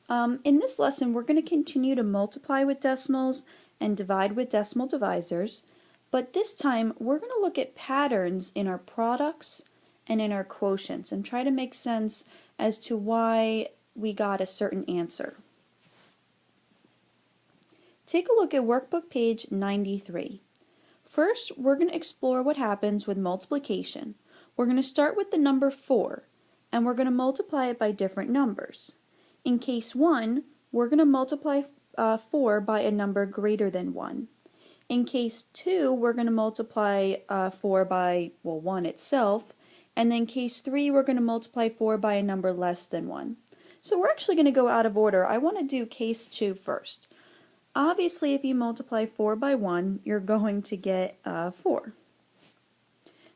In this lesson, we're going to continue to multiply with decimals and divide with decimal divisors, but this time we're going to look at patterns in our products and in our quotients and try to make sense as to why we got a certain answer. Take a look at workbook page 93. First, we're going to explore what happens with multiplication. We're going to start with the number 4, and we're going to multiply it by different numbers. In case 1, we're going to multiply 4 by a number greater than 1. In case 2, we're going to multiply 4 by, 1 itself. And then case 3, we're going to multiply 4 by a number less than 1. So we're actually going to go out of order. I want to do case 2 first. Obviously, if you multiply 4 by 1, you're going to get 4.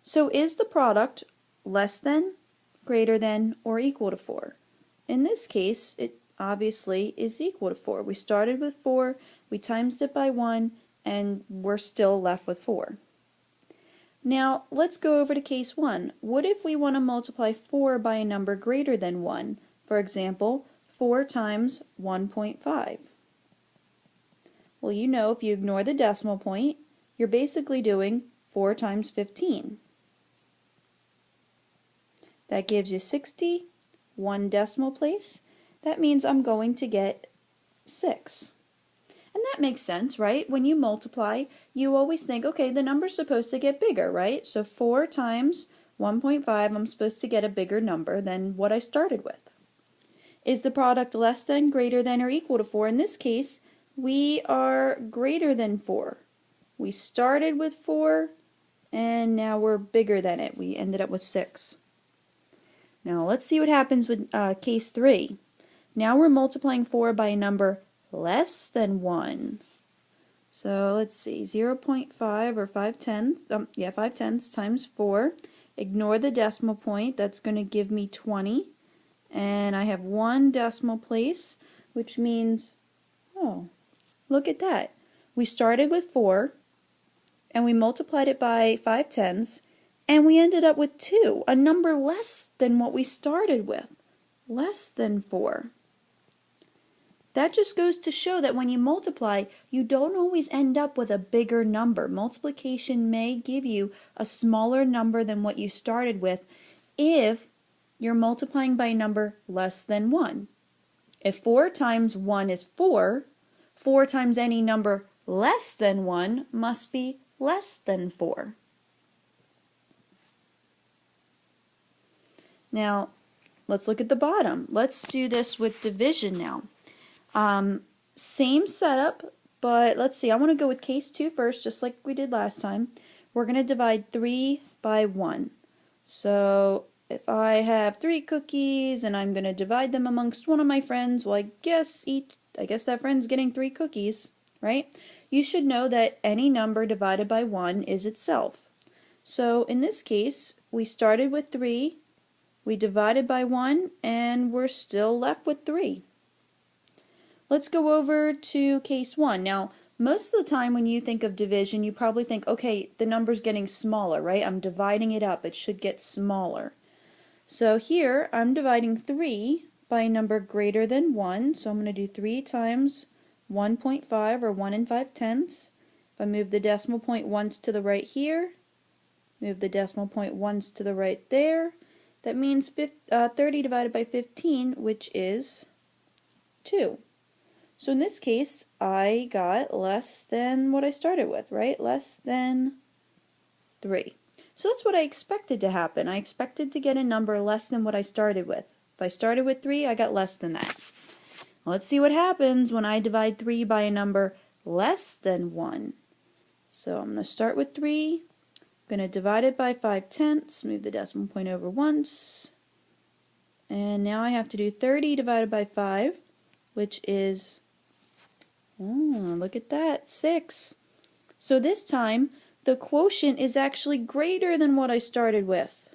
So is the product less than, greater than, or equal to 4? In this case, it obviously is equal to 4. We started with 4, we times it by 1, and we're still left with 4. Now, let's go over to case 1. What if we want to multiply 4 by a number greater than 1? For example, 4 times 1.5. Well, you know, if you ignore the decimal point, you're basically doing 4 times 15. That gives you 60, 1 decimal place. That means I'm going to get 6. And that makes sense, right? When you multiply, you always think, okay, the number's supposed to get bigger, right? So 4 times 1.5, I'm supposed to get a bigger number than what I started with. Is the product less than, greater than, or equal to 4? In this case, we are greater than 4. We started with 4, and now we're bigger than it. We ended up with 6. Now let's see what happens with case 3. Now we're multiplying 4 by a number less than 1. So let's see, 0.5 or 5 tenths times 4. Ignore the decimal point, that's going to give me 20. And I have 1 decimal place, which means, oh, look at that. We started with 4, and we multiplied it by 5 tenths, and we ended up with 2, a number less than what we started with, less than 4. That just goes to show that when you multiply, you don't always end up with a bigger number. Multiplication may give you a smaller number than what you started with if you're multiplying by a number less than 1. If 4 times 1 is 4, 4 times any number less than 1 must be less than 4. Now, let's look at the bottom. Let's do this with division now. Same setup, but let's see. I want to go with case 2 first, just like we did last time. We're going to divide 3 by 1. So if I have 3 cookies and I'm going to divide them amongst one of my friends, well, I guess that friend's getting 3 cookies, right? You should know that any number divided by 1 is itself. So in this case, we started with 3, we divided by 1, and we're still left with 3. Let's go over to case 1. Now, most of the time when you think of division, you probably think, okay, the number's getting smaller, right? I'm dividing it up. It should get smaller. So here, I'm dividing 3 by a number greater than 1. So I'm going to do 3 times 1.5, or 1 5 tenths. If I move the decimal point once to the right here, move the decimal point once to the right there, that means 30 divided by 15, which is 2. So in this case, I got less than what I started with, right? Less than 3. So that's what I expected to happen. I expected to get a number less than what I started with. If I started with 3, I got less than that. Let's see what happens when I divide 3 by a number less than 1. So I'm going to start with 3. I'm going to divide it by 5 tenths, move the decimal point over once. And now I have to do 30 divided by 5, which is, look at that, 6. So this time, the quotient is actually greater than what I started with.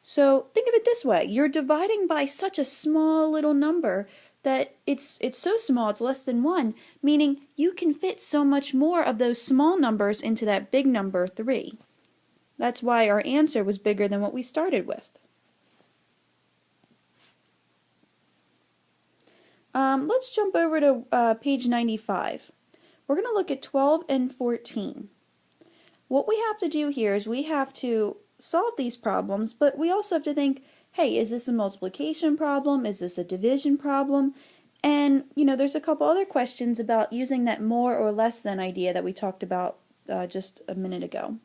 So think of it this way. You're dividing by such a small little number that it's so small, it's less than 1, meaning you can fit so much more of those small numbers into that big number 3. That's why our answer was bigger than what we started with. Let's jump over to page 95. We're going to look at 12 and 14. What we have to do here is we have to solve these problems, but we also have to think, hey, is this a multiplication problem? Is this a division problem? And, there's a couple other questions about using that more or less than idea that we talked about just a minute ago.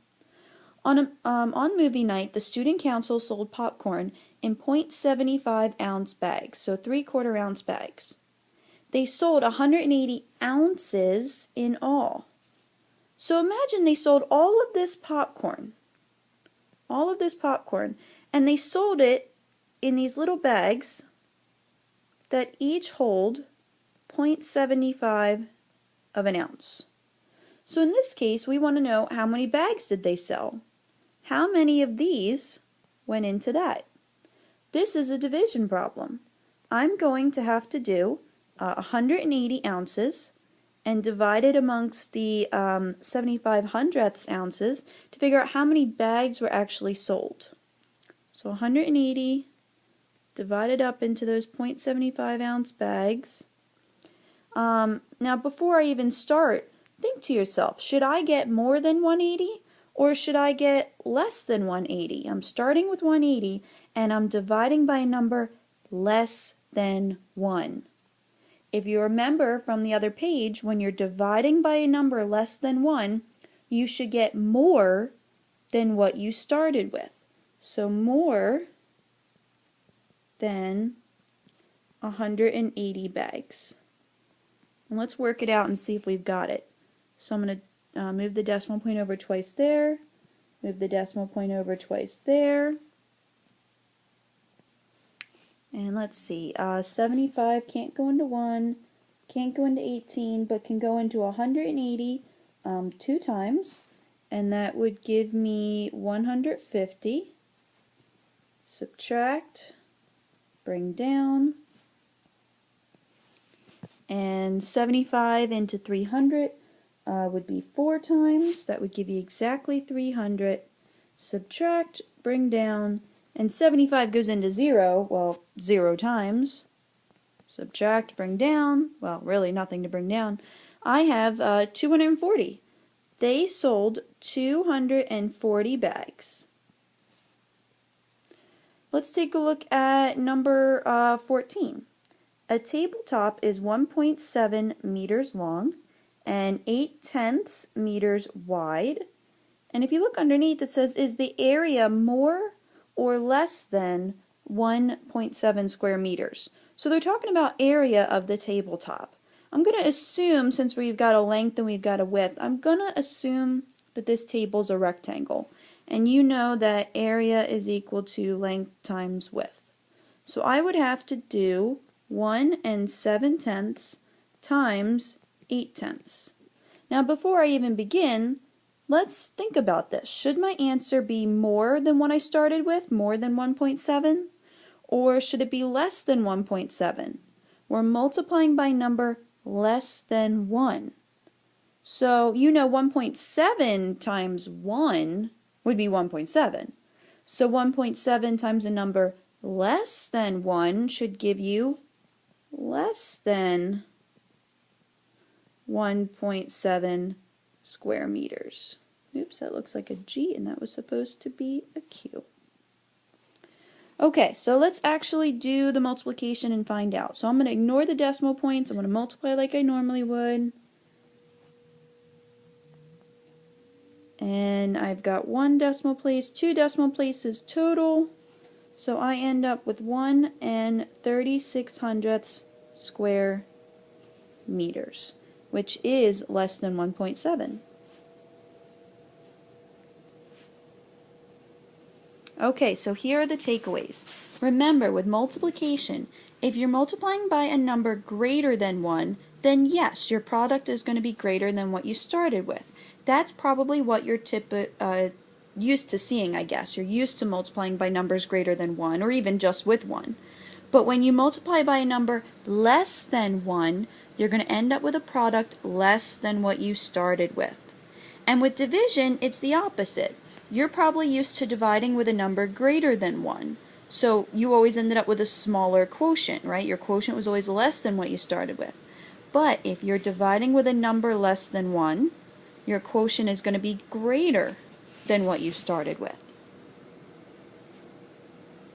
On movie night, the student council sold popcorn in .75 ounce bags, so 3/4 ounce bags. They sold 180 ounces in all. So imagine they sold all of this popcorn, and they sold it in these little bags that each hold .75 of an ounce. So in this case, we want to know how many bags did they sell? How many of these went into that? This is a division problem. I'm going to have to do 180 ounces and divide it amongst the 75 hundredths ounces to figure out how many bags were actually sold. So 180 divided up into those .75 ounce bags. Now before I even start, think to yourself, should I get more than 180 or should I get less than 180? I'm starting with 180 and I'm dividing by a number less than 1. If you remember from the other page, when you're dividing by a number less than 1, you should get more than what you started with. So more than 180 bags. And let's work it out and see if we've got it. So I'm going to move the decimal point over twice there, move the decimal point over twice there. And let's see, 75 can't go into 1, can't go into 18, but can go into 180 2 times, and that would give me 150. Subtract, bring down, and 75 into 300 would be 4 times. That would give you exactly 300. Subtract, bring down, and 75 goes into 0, well, 0 times. Subtract, bring down, well, really nothing to bring down. I have 240. They sold 240 bags. Let's take a look at number 14. A tabletop is 1.7 meters long and 8/10 meters wide. And if you look underneath, it says, is the area more or less than 1.7 square meters? So they're talking about area of the tabletop. I'm going to assume, since we've got a length and we've got a width, I'm going to assume that this table's a rectangle. And you know that area is equal to length times width. So I would have to do 1 7/10 times 8/10. Now before I even begin, let's think about this. Should my answer be more than what I started with, more than 1.7? Or should it be less than 1.7? We're multiplying by a number less than 1. So you know 1.7 times 1 would be 1.7. So 1.7 times a number less than 1 should give you less than 1.7 square meters. Oops, that looks like a G and that was supposed to be a Q. Okay, so let's actually do the multiplication and find out. So I'm going to ignore the decimal points. I'm going to multiply like I normally would. And I've got 1 decimal place, 2 decimal places total. So I end up with 1 36/100 square meters, which is less than 1.7. Okay, so here are the takeaways. Remember, with multiplication, if you're multiplying by a number greater than 1, then yes, your product is going to be greater than what you started with. That's probably what you're used to seeing, I guess. You're used to multiplying by numbers greater than 1, or even just with 1. But when you multiply by a number less than 1, you're going to end up with a product less than what you started with. And with division, it's the opposite. You're probably used to dividing with a number greater than 1. So you always ended up with a smaller quotient, right? Your quotient was always less than what you started with. But if you're dividing with a number less than 1, your quotient is going to be greater than what you started with.